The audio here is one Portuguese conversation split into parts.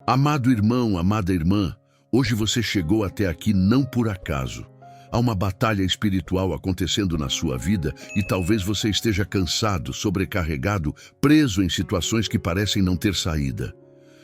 Amado irmão, amada irmã, hoje você chegou até aqui não por acaso. Há uma batalha espiritual acontecendo na sua vida e talvez você esteja cansado, sobrecarregado, preso em situações que parecem não ter saída.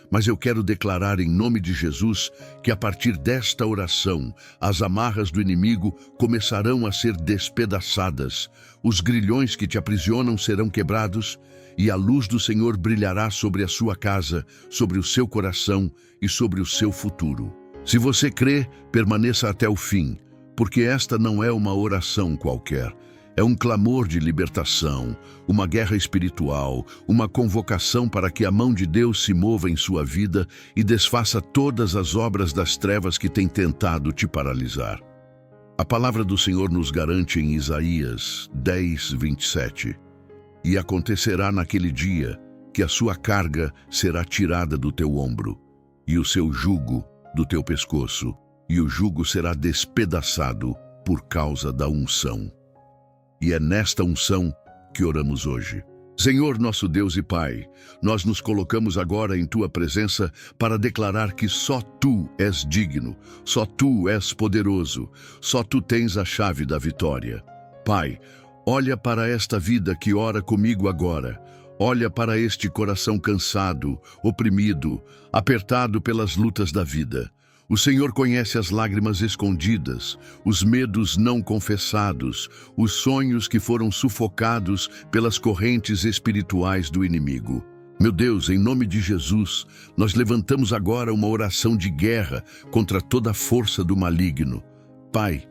Mas eu quero declarar em nome de Jesus que a partir desta oração, as amarras do inimigo começarão a ser despedaçadas, os grilhões que te aprisionam serão quebrados e a luz do Senhor brilhará sobre a sua casa, sobre o seu coração e sobre o seu futuro. Se você crê, permaneça até o fim, porque esta não é uma oração qualquer. É um clamor de libertação, uma guerra espiritual, uma convocação para que a mão de Deus se mova em sua vida e desfaça todas as obras das trevas que têm tentado te paralisar. A palavra do Senhor nos garante em Isaías 10:27. E acontecerá naquele dia que a sua carga será tirada do teu ombro, e o seu jugo do teu pescoço, e o jugo será despedaçado por causa da unção. E é nesta unção que oramos hoje. Senhor, nosso Deus e Pai, nós nos colocamos agora em Tua presença para declarar que só Tu és digno, só Tu és poderoso, só Tu tens a chave da vitória. Pai, olha para esta vida que ora comigo agora. Olha para este coração cansado, oprimido, apertado pelas lutas da vida. O Senhor conhece as lágrimas escondidas, os medos não confessados, os sonhos que foram sufocados pelas correntes espirituais do inimigo. Meu Deus, em nome de Jesus, nós levantamos agora uma oração de guerra contra toda a força do maligno. Pai,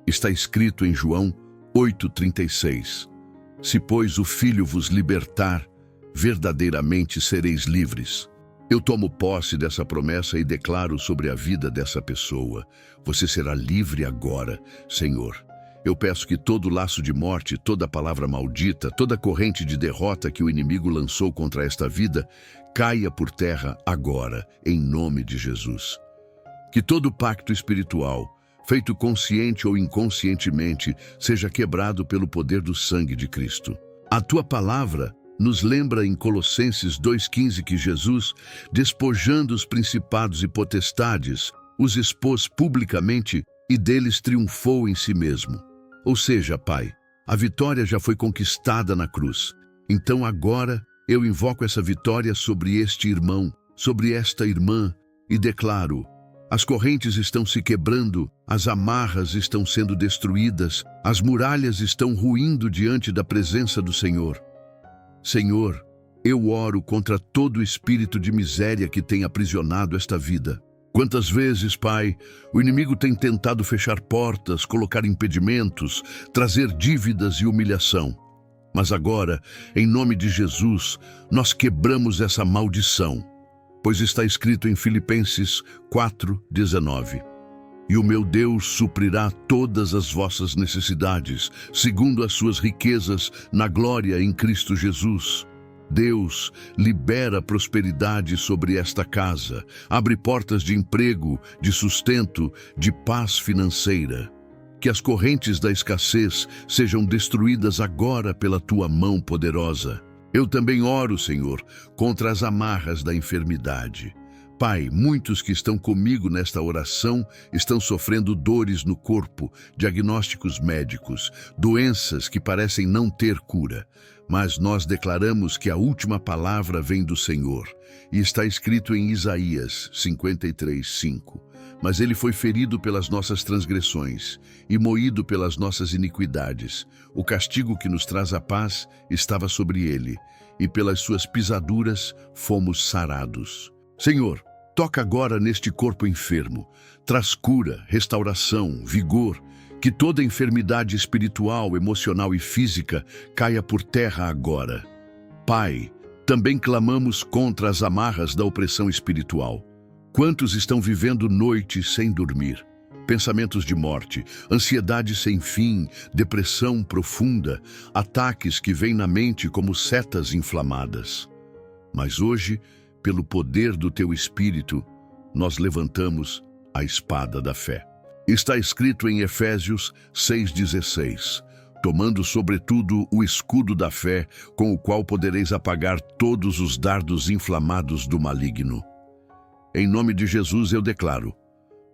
está escrito em João 8:36. Se, pois, o Filho vos libertar, verdadeiramente sereis livres. Eu tomo posse dessa promessa e declaro sobre a vida dessa pessoa. Você será livre agora, Senhor. Eu peço que todo laço de morte, toda palavra maldita, toda corrente de derrota que o inimigo lançou contra esta vida, caia por terra agora, em nome de Jesus. Que todo pacto espiritual, feito consciente ou inconscientemente, seja quebrado pelo poder do sangue de Cristo. A tua palavra nos lembra em Colossenses 2:15 que Jesus, despojando os principados e potestades, os expôs publicamente e deles triunfou em si mesmo. Ou seja, Pai, a vitória já foi conquistada na cruz. Então agora eu invoco essa vitória sobre este irmão, sobre esta irmã e declaro: as correntes estão se quebrando, as amarras estão sendo destruídas, as muralhas estão ruindo diante da presença do Senhor. Senhor, eu oro contra todo espírito de miséria que tem aprisionado esta vida. Quantas vezes, Pai, o inimigo tem tentado fechar portas, colocar impedimentos, trazer dívidas e humilhação. Mas agora, em nome de Jesus, nós quebramos essa maldição. Pois está escrito em Filipenses 4:19. E o meu Deus suprirá todas as vossas necessidades, segundo as suas riquezas na glória em Cristo Jesus. Deus libera prosperidade sobre esta casa, abre portas de emprego, de sustento, de paz financeira. Que as correntes da escassez sejam destruídas agora pela tua mão poderosa. Eu também oro, Senhor, contra as amarras da enfermidade. Pai, muitos que estão comigo nesta oração estão sofrendo dores no corpo, diagnósticos médicos, doenças que parecem não ter cura. Mas nós declaramos que a última palavra vem do Senhor. E está escrito em Isaías 53:5. Mas ele foi ferido pelas nossas transgressões e moído pelas nossas iniquidades. O castigo que nos traz a paz estava sobre ele, e pelas suas pisaduras fomos sarados. Senhor, toca agora neste corpo enfermo, traz cura, restauração, vigor, que toda enfermidade espiritual, emocional e física caia por terra agora. Pai, também clamamos contra as amarras da opressão espiritual. Quantos estão vivendo noites sem dormir? Pensamentos de morte, ansiedade sem fim, depressão profunda, ataques que vêm na mente como setas inflamadas. Mas hoje, pelo poder do teu Espírito, nós levantamos a espada da fé. Está escrito em Efésios 6:16, tomando sobretudo o escudo da fé, com o qual podereis apagar todos os dardos inflamados do maligno. em nome de Jesus eu declaro: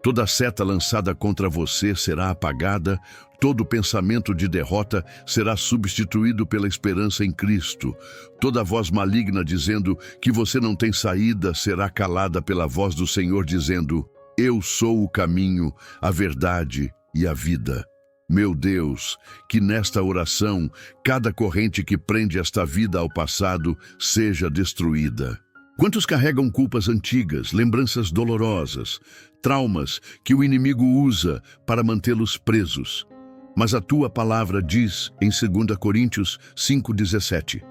toda seta lançada contra você será apagada, todo pensamento de derrota será substituído pela esperança em Cristo. Toda voz maligna dizendo que você não tem saída será calada pela voz do Senhor dizendo: eu sou o caminho, a verdade e a vida. Meu Deus, que nesta oração, cada corrente que prende esta vida ao passado seja destruída. Quantos carregam culpas antigas, lembranças dolorosas, traumas que o inimigo usa para mantê-los presos? Mas a tua palavra diz em 2 Coríntios 5,17: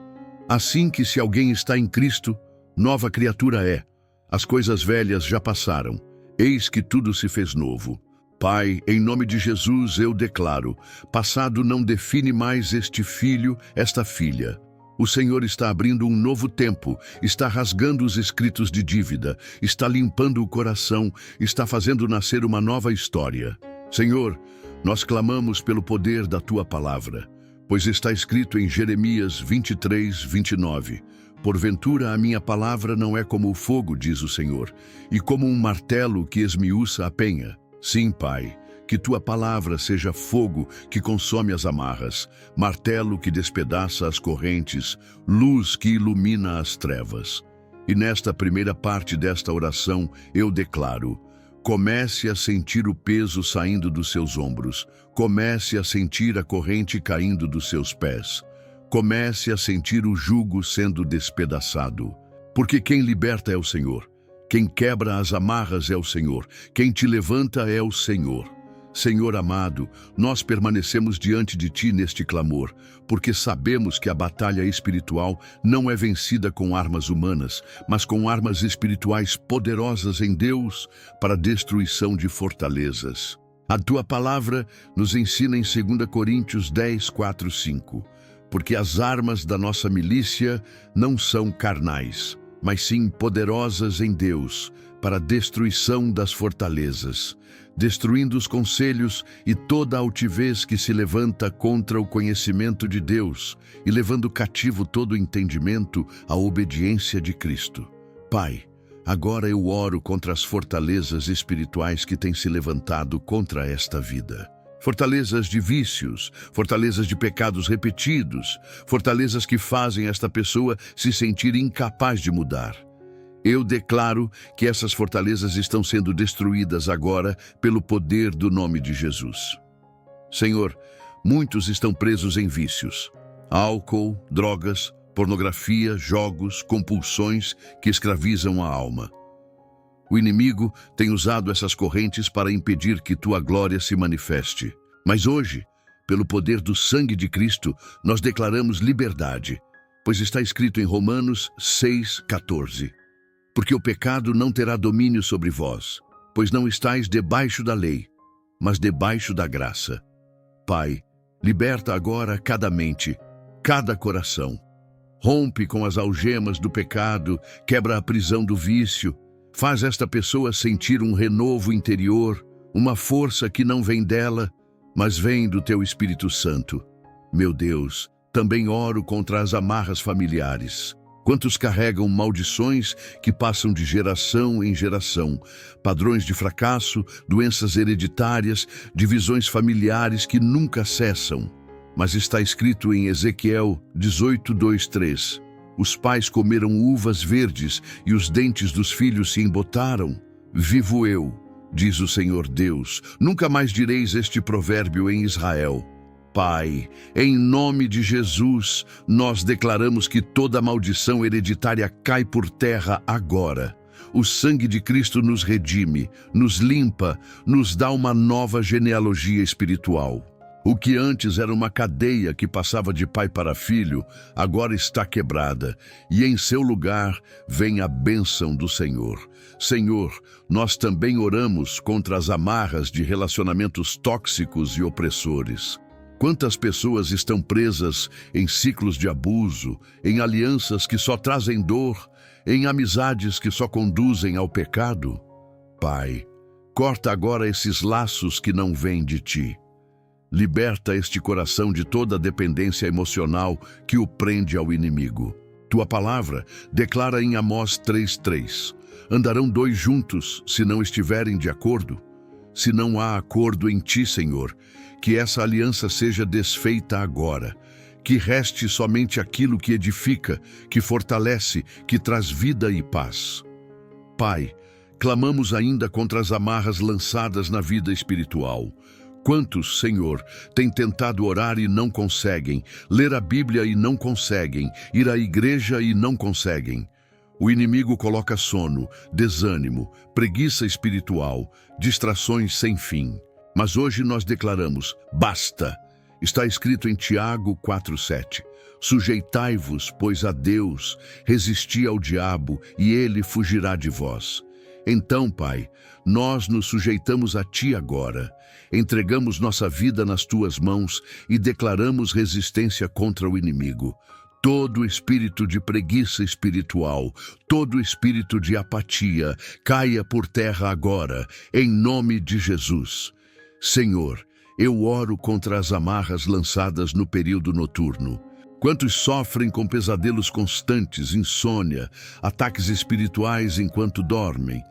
assim que se alguém está em Cristo, nova criatura é. As coisas velhas já passaram, eis que tudo se fez novo. Pai, em nome de Jesus eu declaro: passado não define mais este filho, esta filha. O Senhor está abrindo um novo tempo, está rasgando os escritos de dívida, está limpando o coração, está fazendo nascer uma nova história. Senhor, nós clamamos pelo poder da Tua palavra, pois está escrito em Jeremias 23:29. Porventura a minha palavra não é como o fogo, diz o Senhor, e como um martelo que esmiuça a penha. Sim, Pai, que Tua palavra seja fogo que consome as amarras, martelo que despedaça as correntes, luz que ilumina as trevas. E nesta primeira parte desta oração eu declaro: comece a sentir o peso saindo dos seus ombros, comece a sentir a corrente caindo dos seus pés, comece a sentir o jugo sendo despedaçado. Porque quem liberta é o Senhor. Quem quebra as amarras é o Senhor. Quem te levanta é o Senhor. Senhor amado, nós permanecemos diante de Ti neste clamor, porque sabemos que a batalha espiritual não é vencida com armas humanas, mas com armas espirituais poderosas em Deus para a destruição de fortalezas. A Tua palavra nos ensina em 2 Coríntios 10:4-5, porque as armas da nossa milícia não são carnais, mas sim poderosas em Deus para a destruição das fortalezas, destruindo os conselhos e toda a altivez que se levanta contra o conhecimento de Deus e levando cativo todo o entendimento à obediência de Cristo. Pai, agora eu oro contra as fortalezas espirituais que têm se levantado contra esta vida. Fortalezas de vícios, fortalezas de pecados repetidos, fortalezas que fazem esta pessoa se sentir incapaz de mudar. Eu declaro que essas fortalezas estão sendo destruídas agora pelo poder do nome de Jesus. Senhor, muitos estão presos em vícios, álcool, drogas, pornografia, jogos, compulsões que escravizam a alma. O inimigo tem usado essas correntes para impedir que Tua glória se manifeste. Mas hoje, pelo poder do sangue de Cristo, nós declaramos liberdade, pois está escrito em Romanos 6:14. Porque o pecado não terá domínio sobre vós, pois não estáis debaixo da lei, mas debaixo da graça. Pai, liberta agora cada mente, cada coração. Rompe com as algemas do pecado, quebra a prisão do vício. Faz esta pessoa sentir um renovo interior, uma força que não vem dela, mas vem do Teu Espírito Santo. Meu Deus, também oro contra as amarras familiares. Quantos carregam maldições que passam de geração em geração, padrões de fracasso, doenças hereditárias, divisões familiares que nunca cessam. Mas está escrito em Ezequiel 18:2-3. Os pais comeram uvas verdes e os dentes dos filhos se embotaram. Vivo eu, diz o Senhor Deus, nunca mais direis este provérbio em Israel. Pai, em nome de Jesus, nós declaramos que toda maldição hereditária cai por terra agora. O sangue de Cristo nos redime, nos limpa, nos dá uma nova genealogia espiritual. O que antes era uma cadeia que passava de pai para filho, agora está quebrada, e em seu lugar vem a bênção do Senhor. Senhor, nós também oramos contra as amarras de relacionamentos tóxicos e opressores. Quantas pessoas estão presas em ciclos de abuso, em alianças que só trazem dor, em amizades que só conduzem ao pecado? Pai, corta agora esses laços que não vêm de Ti. Liberta este coração de toda a dependência emocional que o prende ao inimigo. Tua palavra declara em Amós 3:3: Andarão dois juntos se não estiverem de acordo? Se não há acordo em ti, Senhor, que essa aliança seja desfeita agora. Que reste somente aquilo que edifica, que fortalece, que traz vida e paz. Pai, clamamos ainda contra as amarras lançadas na vida espiritual. Quantos, Senhor, têm tentado orar e não conseguem, ler a Bíblia e não conseguem, ir à igreja e não conseguem? O inimigo coloca sono, desânimo, preguiça espiritual, distrações sem fim. Mas hoje nós declaramos: basta! Está escrito em Tiago 4,7. Sujeitai-vos, pois, a Deus, resisti ao diabo, e ele fugirá de vós. Então, Pai, nós nos sujeitamos a Ti agora, entregamos nossa vida nas Tuas mãos e declaramos resistência contra o inimigo. Todo espírito de preguiça espiritual, todo espírito de apatia, caia por terra agora, em nome de Jesus. Senhor, eu oro contra as amarras lançadas no período noturno. Quantos sofrem com pesadelos constantes, insônia, ataques espirituais enquanto dormem.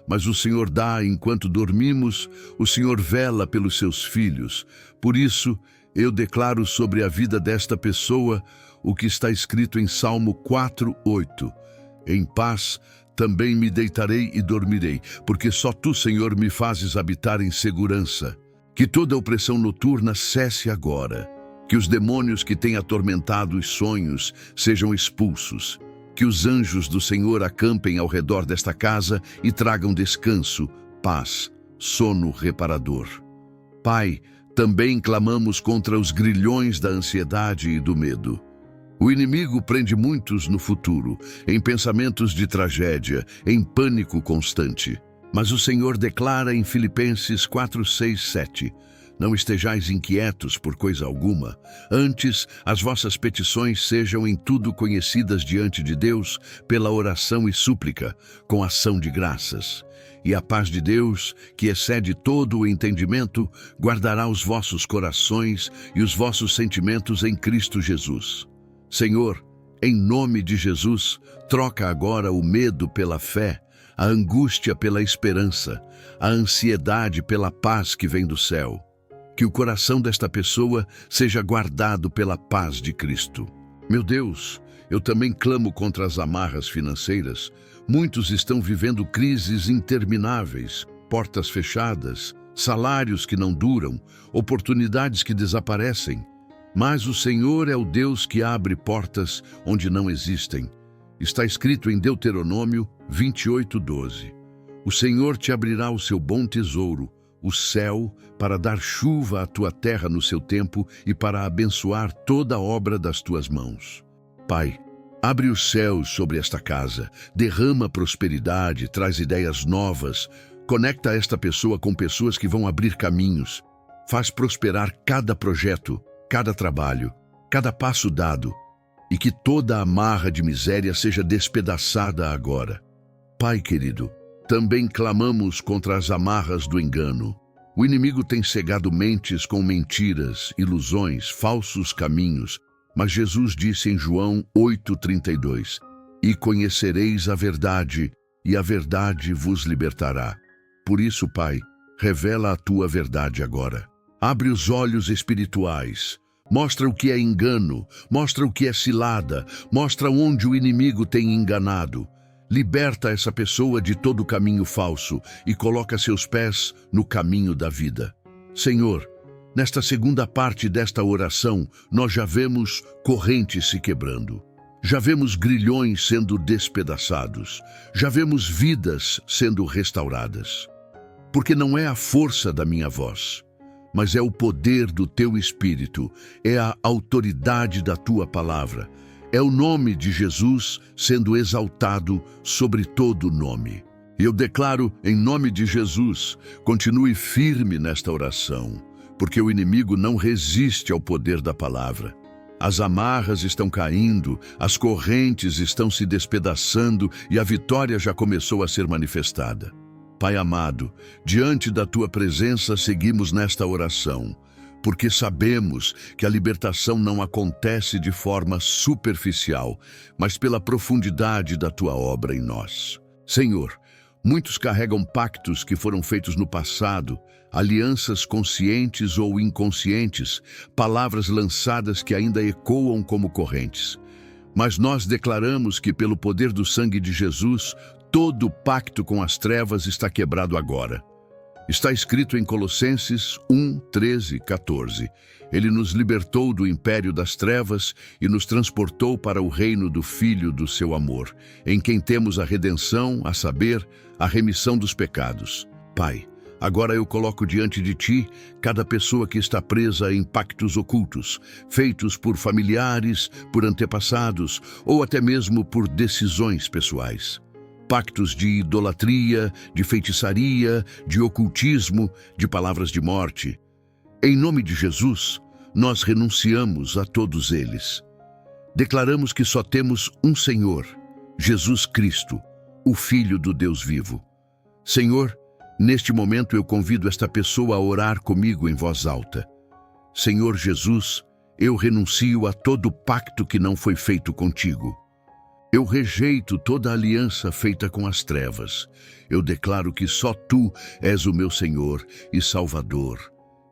Mas o Senhor dá enquanto dormimos, o Senhor vela pelos seus filhos. Por isso, eu declaro sobre a vida desta pessoa o que está escrito em Salmo 4:8. Em paz também me deitarei e dormirei, porque só Tu, Senhor, me fazes habitar em segurança. Que toda opressão noturna cesse agora. Que os demônios que têm atormentado os sonhos sejam expulsos. Que os anjos do Senhor acampem ao redor desta casa e tragam descanso, paz, sono reparador. Pai, também clamamos contra os grilhões da ansiedade e do medo. O inimigo prende muitos no futuro, em pensamentos de tragédia, em pânico constante. Mas o Senhor declara em Filipenses 4:6-7, não estejais inquietos por coisa alguma, antes as vossas petições sejam em tudo conhecidas diante de Deus pela oração e súplica, com ação de graças. E a paz de Deus, que excede todo o entendimento, guardará os vossos corações e os vossos sentimentos em Cristo Jesus. Senhor, em nome de Jesus, troca agora o medo pela fé, a angústia pela esperança, a ansiedade pela paz que vem do céu. Que o coração desta pessoa seja guardado pela paz de Cristo. Meu Deus, eu também clamo contra as amarras financeiras. Muitos estão vivendo crises intermináveis, portas fechadas, salários que não duram, oportunidades que desaparecem. Mas o Senhor é o Deus que abre portas onde não existem. Está escrito em Deuteronômio 28:12. O Senhor te abrirá o seu bom tesouro, o céu, para dar chuva à tua terra no seu tempo e para abençoar toda a obra das tuas mãos. Pai, abre os céus sobre esta casa, derrama prosperidade, traz ideias novas, conecta esta pessoa com pessoas que vão abrir caminhos, faz prosperar cada projeto, cada trabalho, cada passo dado, e que toda amarra de miséria seja despedaçada agora. Pai querido, também clamamos contra as amarras do engano. O inimigo tem cegado mentes com mentiras, ilusões, falsos caminhos, mas Jesus disse em João 8:32, e conhecereis a verdade, e a verdade vos libertará. Por isso, Pai, revela a tua verdade agora. Abre os olhos espirituais. Mostra o que é engano, mostra o que é cilada, mostra onde o inimigo tem enganado. Liberta essa pessoa de todo caminho falso e coloca seus pés no caminho da vida. Senhor, nesta segunda parte desta oração, nós já vemos correntes se quebrando. Já vemos grilhões sendo despedaçados. Já vemos vidas sendo restauradas. Porque não é a força da minha voz, mas é o poder do teu Espírito, é a autoridade da tua palavra, é o nome de Jesus sendo exaltado sobre todo nome. E eu declaro, em nome de Jesus, continue firme nesta oração, porque o inimigo não resiste ao poder da palavra. As amarras estão caindo, as correntes estão se despedaçando e a vitória já começou a ser manifestada. Pai amado, diante da Tua presença seguimos nesta oração, porque sabemos que a libertação não acontece de forma superficial, mas pela profundidade da Tua obra em nós. Senhor, Muitos carregam pactos que foram feitos no passado, alianças conscientes ou inconscientes, palavras lançadas que ainda ecoam como correntes. Mas nós declaramos que, pelo poder do sangue de Jesus, todo pacto com as trevas está quebrado agora. Está escrito em Colossenses 1, 13, 14. Ele nos libertou do império das trevas e nos transportou para o reino do Filho do seu amor, em quem temos a redenção, a saber, a remissão dos pecados. Pai, agora eu coloco diante de Ti cada pessoa que está presa em pactos ocultos, feitos por familiares, por antepassados ou até mesmo por decisões pessoais. Pactos de idolatria, de feitiçaria, de ocultismo, de palavras de morte. Em nome de Jesus, nós renunciamos a todos eles. Declaramos que só temos um Senhor, Jesus Cristo, o Filho do Deus vivo. Senhor, neste momento eu convido esta pessoa a orar comigo em voz alta. Senhor Jesus, eu renuncio a todo pacto que não foi feito contigo. Eu rejeito toda aliança feita com as trevas. Eu declaro que só Tu és o meu Senhor e Salvador.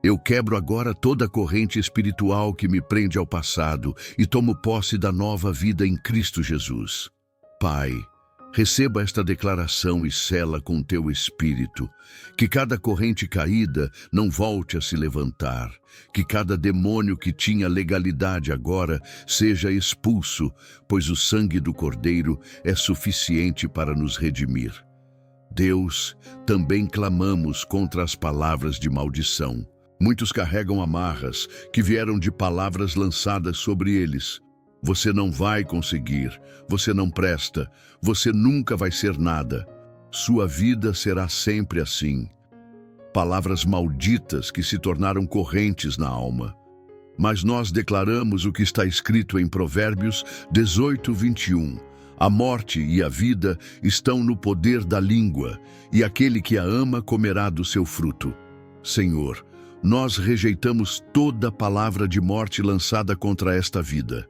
Eu quebro agora toda corrente espiritual que me prende ao passado e tomo posse da nova vida em Cristo Jesus. Pai, receba esta declaração e sela com Teu Espírito, que cada corrente caída não volte a se levantar, que cada demônio que tinha legalidade agora seja expulso, pois o sangue do Cordeiro é suficiente para nos redimir. Deus, também clamamos contra as palavras de maldição. Muitos carregam amarras que vieram de palavras lançadas sobre eles. Você não vai conseguir, você não presta, você nunca vai ser nada. Sua vida será sempre assim. Palavras malditas que se tornaram correntes na alma. Mas nós declaramos o que está escrito em Provérbios 18, 21. A morte e a vida estão no poder da língua, e aquele que a ama comerá do seu fruto. Senhor, nós rejeitamos toda palavra de morte lançada contra esta vida.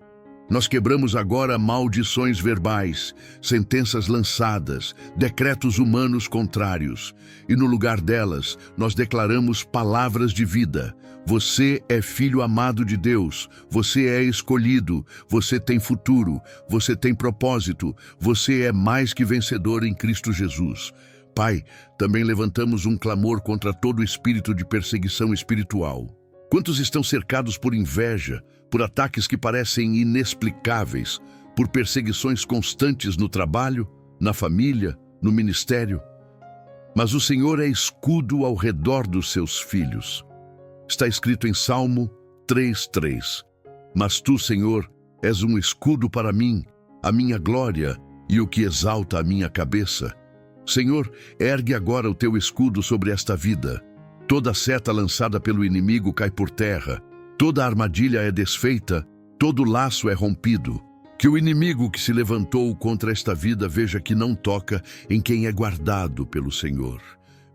Nós quebramos agora maldições verbais, sentenças lançadas, decretos humanos contrários, e no lugar delas nós declaramos palavras de vida. Você é filho amado de Deus, você é escolhido, você tem futuro, você tem propósito, você é mais que vencedor em Cristo Jesus. Pai, também levantamos um clamor contra todo espírito de perseguição espiritual. Quantos estão cercados por inveja, por ataques que parecem inexplicáveis, por perseguições constantes no trabalho, na família, no ministério? Mas o Senhor é escudo ao redor dos seus filhos. Está escrito em Salmo 3:3. Mas Tu, Senhor, és um escudo para mim, a minha glória e o que exalta a minha cabeça. Senhor, ergue agora o Teu escudo sobre esta vida. Toda seta lançada pelo inimigo cai por terra, toda armadilha é desfeita, todo laço é rompido. Que o inimigo que se levantou contra esta vida veja que não toca em quem é guardado pelo Senhor.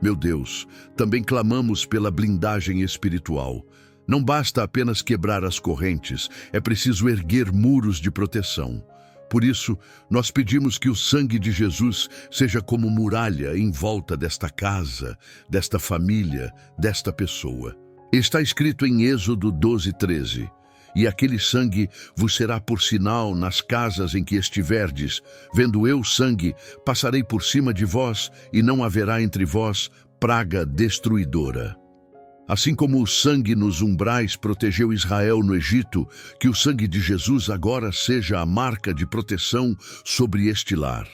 Meu Deus, também clamamos pela blindagem espiritual. Não basta apenas quebrar as correntes, é preciso erguer muros de proteção. Por isso, nós pedimos que o sangue de Jesus seja como muralha em volta desta casa, desta família, desta pessoa. Está escrito em Êxodo 12:13. E aquele sangue vos será por sinal nas casas em que estiverdes. Vendo eu sangue, passarei por cima de vós, e não haverá entre vós praga destruidora. Assim como o sangue nos umbrais protegeu Israel no Egito, que o sangue de Jesus agora seja a marca de proteção sobre este lar.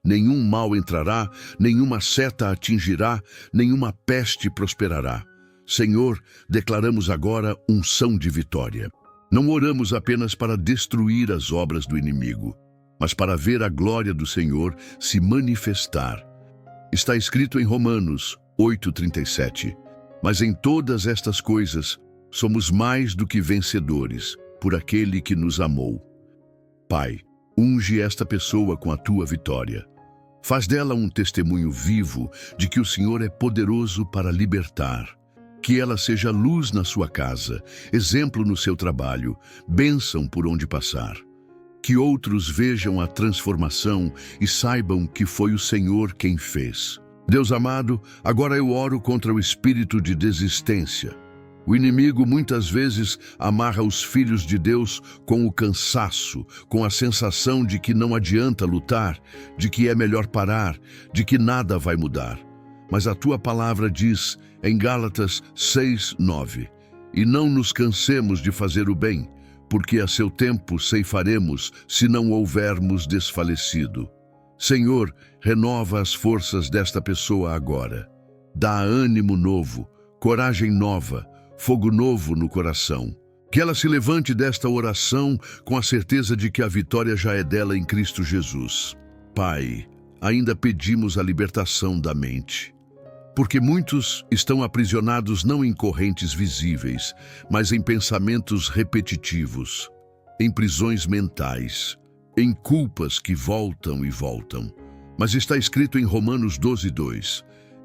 Nenhum mal entrará, nenhuma seta atingirá, nenhuma peste prosperará. Senhor, declaramos agora unção de vitória. Não oramos apenas para destruir as obras do inimigo, mas para ver a glória do Senhor se manifestar. Está escrito em Romanos 8:37. Mas em todas estas coisas somos mais do que vencedores, por aquele que nos amou. Pai, unge esta pessoa com a Tua vitória. Faz dela um testemunho vivo de que o Senhor é poderoso para libertar. Que ela seja luz na sua casa, exemplo no seu trabalho, bênção por onde passar. Que outros vejam a transformação e saibam que foi o Senhor quem fez. Deus amado, agora eu oro contra o espírito de desistência. O inimigo muitas vezes amarra os filhos de Deus com o cansaço, com a sensação de que não adianta lutar, de que é melhor parar, de que nada vai mudar. Mas a tua palavra diz em Gálatas 6:9: e não nos cansemos de fazer o bem, porque a seu tempo ceifaremos se não houvermos desfalecido. Senhor, renova as forças desta pessoa agora. Dá ânimo novo, coragem nova, fogo novo no coração. Que ela se levante desta oração com a certeza de que a vitória já é dela em Cristo Jesus. Pai, ainda pedimos a libertação da mente, porque muitos estão aprisionados não em correntes visíveis, mas em pensamentos repetitivos, em prisões mentais, em culpas que voltam e voltam. Mas está escrito em Romanos 12:2: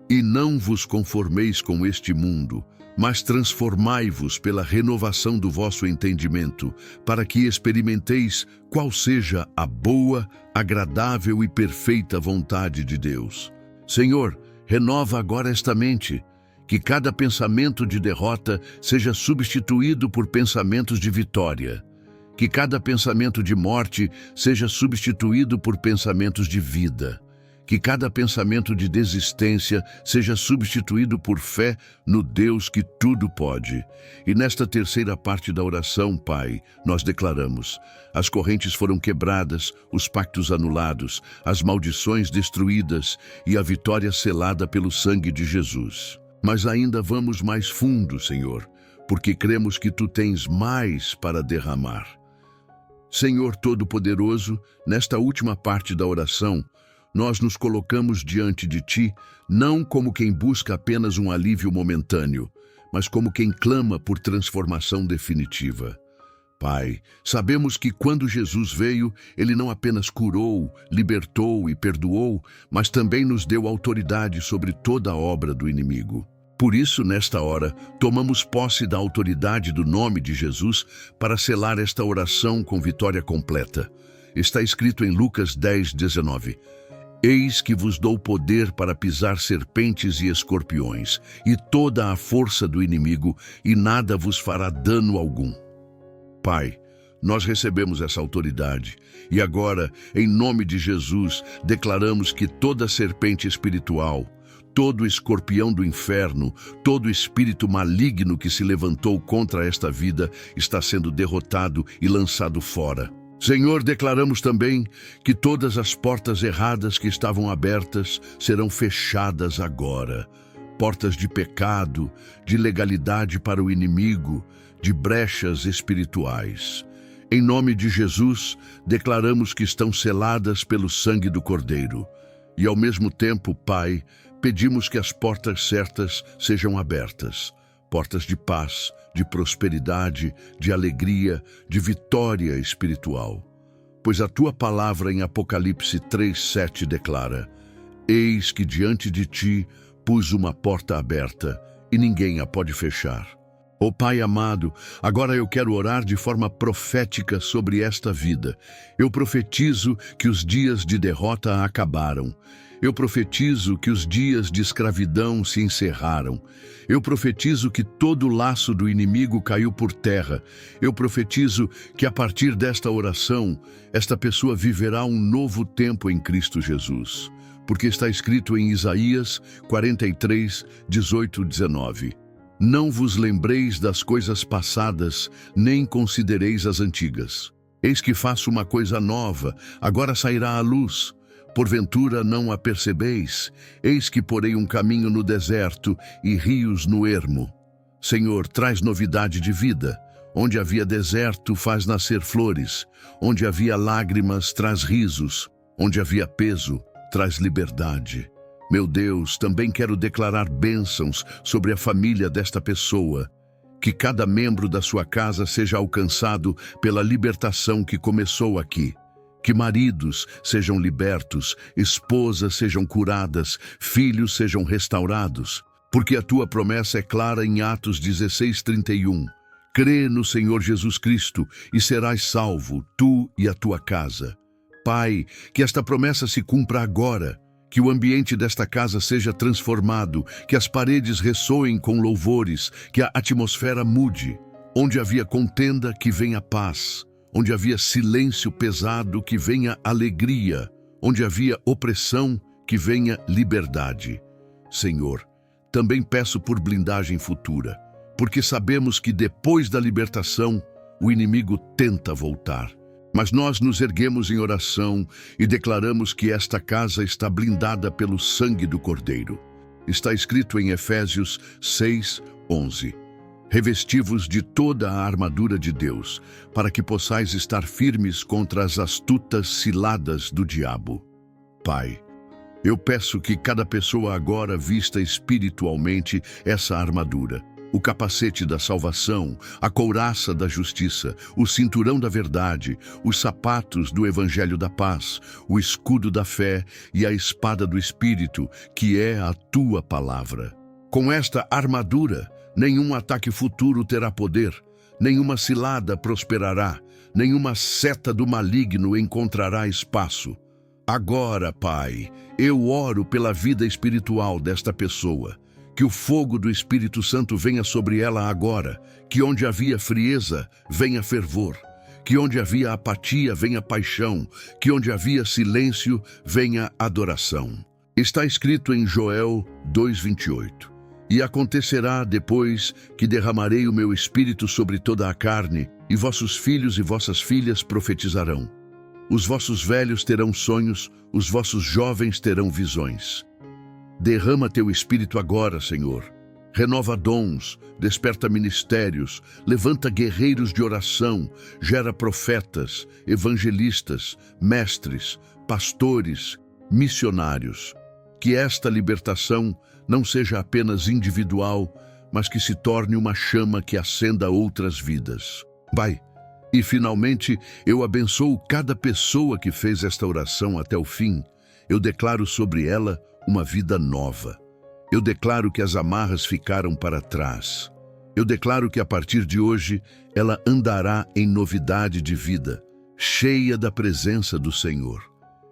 e não vos conformeis com este mundo, mas transformai-vos pela renovação do vosso entendimento, para que experimenteis qual seja a boa, agradável e perfeita vontade de Deus. Senhor, renova agora esta mente, que cada pensamento de derrota seja substituído por pensamentos de vitória, que cada pensamento de morte seja substituído por pensamentos de vida, que cada pensamento de desistência seja substituído por fé no Deus que tudo pode. E nesta terceira parte da oração, Pai, nós declaramos: as correntes foram quebradas, os pactos anulados, as maldições destruídas e a vitória selada pelo sangue de Jesus. Mas ainda vamos mais fundo, Senhor, porque cremos que Tu tens mais para derramar. Senhor Todo-Poderoso, nesta última parte da oração, nós nos colocamos diante de Ti, não como quem busca apenas um alívio momentâneo, mas como quem clama por transformação definitiva. Pai, sabemos que quando Jesus veio, Ele não apenas curou, libertou e perdoou, mas também nos deu autoridade sobre toda a obra do inimigo. Por isso, nesta hora, tomamos posse da autoridade do nome de Jesus para selar esta oração com vitória completa. Está escrito em Lucas 10:19: eis que vos dou poder para pisar serpentes e escorpiões, e toda a força do inimigo, e nada vos fará dano algum. Pai, nós recebemos essa autoridade, e agora, em nome de Jesus, declaramos que toda serpente espiritual, todo escorpião do inferno, todo espírito maligno que se levantou contra esta vida está sendo derrotado e lançado fora. Senhor, declaramos também que todas as portas erradas que estavam abertas serão fechadas agora. Portas de pecado, de legalidade para o inimigo, de brechas espirituais. Em nome de Jesus, declaramos que estão seladas pelo sangue do Cordeiro. E ao mesmo tempo, Pai, pedimos que as portas certas sejam abertas. Portas de paz, de prosperidade, de alegria, de vitória espiritual. Pois a Tua palavra em Apocalipse 3:7 declara: eis que diante de Ti pus uma porta aberta, e ninguém a pode fechar. Ó Pai amado, agora eu quero orar de forma profética sobre esta vida. Eu profetizo que os dias de derrota acabaram. Eu profetizo que os dias de escravidão se encerraram. Eu profetizo que todo o laço do inimigo caiu por terra. Eu profetizo que a partir desta oração, esta pessoa viverá um novo tempo em Cristo Jesus. Porque está escrito em Isaías 43:18-19. Não vos lembreis das coisas passadas, nem considereis as antigas. Eis que faço uma coisa nova, agora sairá à luz. Porventura não a percebeis? Eis que porei um caminho no deserto e rios no ermo. Senhor, traz novidade de vida. Onde havia deserto, faz nascer flores. Onde havia lágrimas, traz risos. Onde havia peso, traz liberdade. Meu Deus, também quero declarar bênçãos sobre a família desta pessoa. Que cada membro da sua casa seja alcançado pela libertação que começou aqui. Que maridos sejam libertos, esposas sejam curadas, filhos sejam restaurados. Porque a Tua promessa é clara em Atos 16:31. Crê no Senhor Jesus Cristo e serás salvo, tu e a tua casa. Pai, que esta promessa se cumpra agora. Que o ambiente desta casa seja transformado, que as paredes ressoem com louvores, que a atmosfera mude. Onde havia contenda, que venha paz. Onde havia silêncio pesado, que venha alegria. Onde havia opressão, que venha liberdade. Senhor, também peço por blindagem futura, porque sabemos que depois da libertação, o inimigo tenta voltar. Mas nós nos erguemos em oração e declaramos que esta casa está blindada pelo sangue do Cordeiro. Está escrito em Efésios 6:11. Revesti-vos de toda a armadura de Deus, para que possais estar firmes contra as astutas ciladas do diabo. Pai, eu peço que cada pessoa agora vista espiritualmente essa armadura. O capacete da salvação, a couraça da justiça, o cinturão da verdade, os sapatos do evangelho da paz, o escudo da fé e a espada do Espírito, que é a tua palavra. Com esta armadura, nenhum ataque futuro terá poder, nenhuma cilada prosperará, nenhuma seta do maligno encontrará espaço. Agora, Pai, eu oro pela vida espiritual desta pessoa. Que o fogo do Espírito Santo venha sobre ela agora, que onde havia frieza, venha fervor, que onde havia apatia, venha paixão, que onde havia silêncio, venha adoração. Está escrito em Joel 2:28. E acontecerá depois que derramarei o meu Espírito sobre toda a carne, e vossos filhos e vossas filhas profetizarão. Os vossos velhos terão sonhos, os vossos jovens terão visões. Derrama teu Espírito agora, Senhor. Renova dons, desperta ministérios, levanta guerreiros de oração, gera profetas, evangelistas, mestres, pastores, missionários. Que esta libertação não seja apenas individual, mas que se torne uma chama que acenda outras vidas. Pai, e finalmente eu abençoo cada pessoa que fez esta oração até o fim. Eu declaro sobre ela uma vida nova. Eu declaro que as amarras ficaram para trás. Eu declaro que a partir de hoje ela andará em novidade de vida, cheia da presença do Senhor.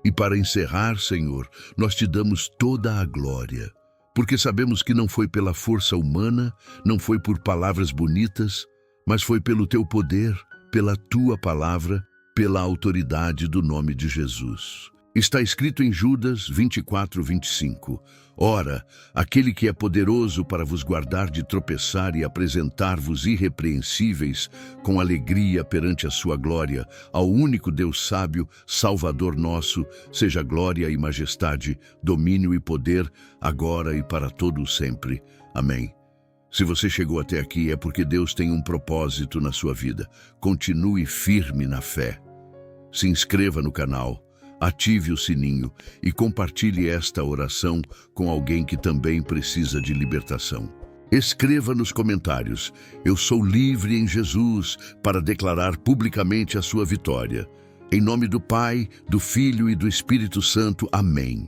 E para encerrar, Senhor, nós te damos toda a glória, porque sabemos que não foi pela força humana, não foi por palavras bonitas, mas foi pelo teu poder, pela tua palavra, pela autoridade do nome de Jesus. Está escrito em Judas 24:25. Ora, aquele que é poderoso para vos guardar de tropeçar e apresentar-vos irrepreensíveis com alegria perante a sua glória, ao único Deus sábio, Salvador nosso, seja glória e majestade, domínio e poder, agora e para todo o sempre. Amém. Se você chegou até aqui é porque Deus tem um propósito na sua vida. Continue firme na fé. Se inscreva no canal. Ative o sininho e compartilhe esta oração com alguém que também precisa de libertação. Escreva nos comentários: eu sou livre em Jesus, para declarar publicamente a sua vitória. Em nome do Pai, do Filho e do Espírito Santo. Amém.